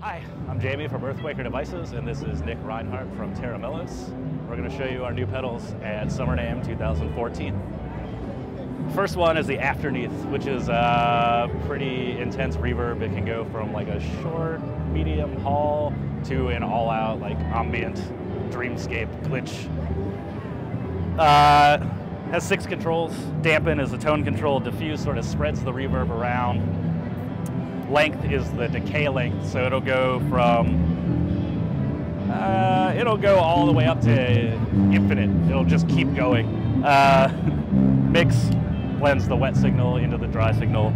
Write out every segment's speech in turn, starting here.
Hi, I'm Jamie from Earthquaker Devices, and this is Nick Reinhardt from Terra Mellows. We're going to show you our new pedals at Summer NAMM 2014. First one is the Afterneath, which is a pretty intense reverb. It can go from like a short, medium hall to an all-out like ambient dreamscape glitch. Has 6 controls. Dampen is the tone control. Diffuse sort of spreads the reverb around. Length is the decay length, so it'll go from it'll go all the way up to infinite. It'll just keep going. Mix blends the wet signal into the dry signal.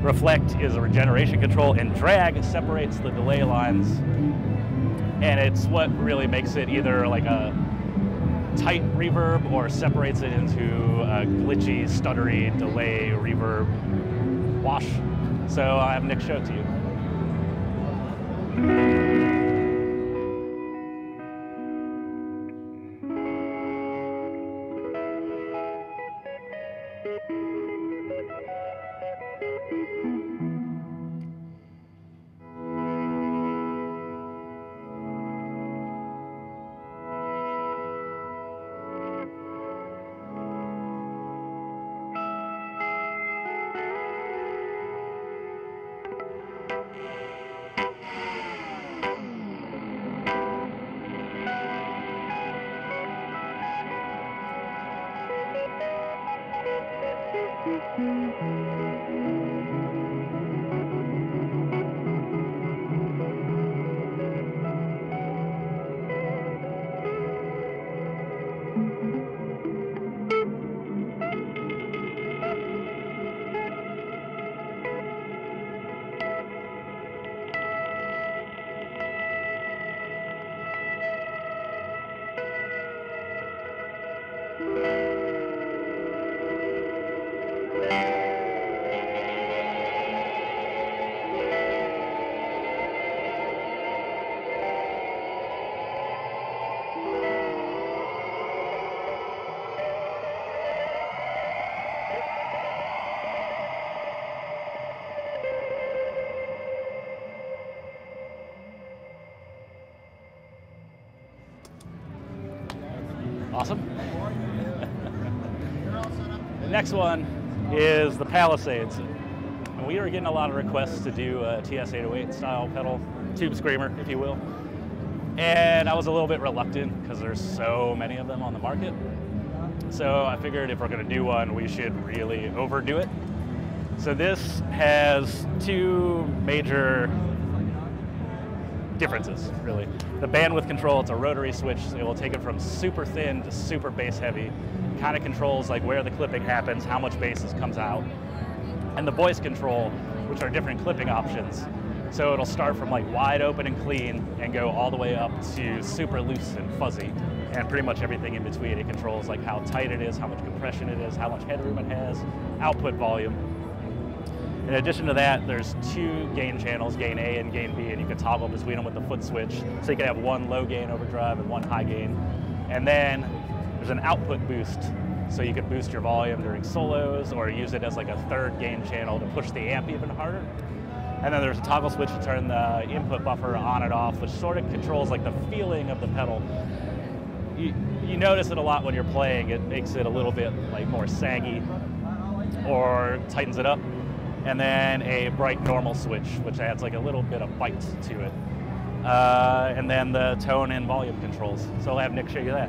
Reflect is a regeneration control, and drag separates the delay lines, and it's what really makes it either like a tight reverb or separates it into a glitchy, stuttery delay reverb wash. So I have Nick show it to you. Awesome. The next one is the Palisades. And we are getting a lot of requests to do a TS-808 style pedal, tube screamer, if you will. And I was a little bit reluctant because there's so many of them on the market. So I figured if we're going to do one, we should really overdo it. So this has 2 major differences, really. The bandwidth control, it's a rotary switch. So it will take it from super thin to super bass heavy. Kind of controls like where the clipping happens, how much bass comes out. And the voice control, which are different clipping options. So it'll start from like wide open and clean and go all the way up to super loose and fuzzy. And pretty much everything in between. It controls like how tight it is, how much compression it is, how much headroom it has, output volume. In addition to that, there's 2 gain channels, gain A and gain B, and you can toggle between them with the foot switch. So you can have 1 low gain overdrive and 1 high gain. And then there's an output boost. So you can boost your volume during solos or use it as like a 3rd gain channel to push the amp even harder. And then there's a toggle switch to turn the input buffer on and off, which sort of controls like the feeling of the pedal. You notice it a lot when you're playing. It makes it a little bit like more saggy or tightens it up. And then a bright normal switch, which adds like a little bit of bite to it. And then the tone and volume controls. So I'll have Nick show you that.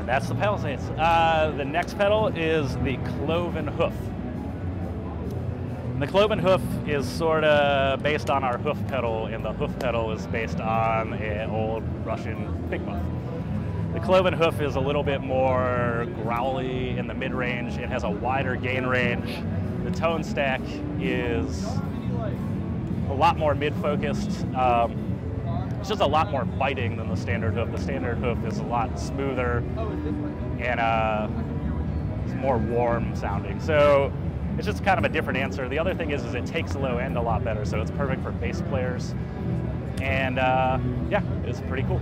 And that's the Palisades. The next pedal is the Cloven Hoof. And the Cloven Hoof is sort of based on our hoof pedal, and the hoof pedal is based on an old Russian pig muff. The Cloven Hoof is a little bit more growly in the mid-range. It has a wider gain range. The tone stack is a lot more mid-focused. It's just a lot more biting than the standard hoof. The standard hoof is a lot smoother and it's more warm sounding. So it's just kind of a different answer. The other thing is it takes low end a lot better, so it's perfect for bass players. And yeah, it's pretty cool.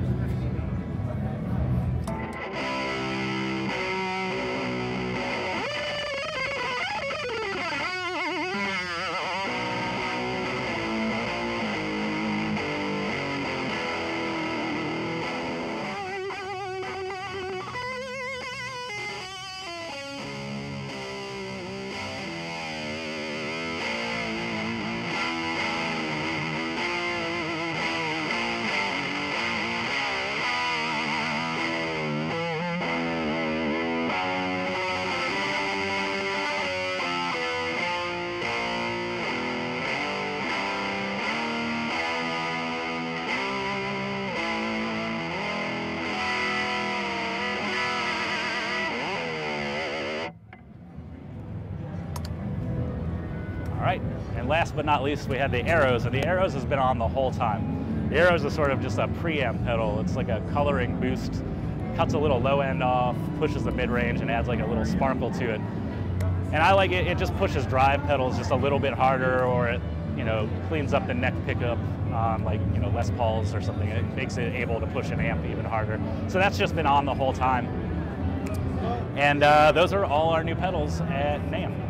All right, and last but not least, we had the Arrows, and the Arrows has been on the whole time. The Arrows is sort of just a preamp pedal. It's like a coloring boost, cuts a little low end off, pushes the mid-range, and adds like a little sparkle to it. And I like it, it just pushes drive pedals just a little bit harder, or it, you know, cleans up the neck pickup on like, you know, Les Pauls or something. It makes it able to push an amp even harder. So that's just been on the whole time. And those are all our new pedals at NAMM.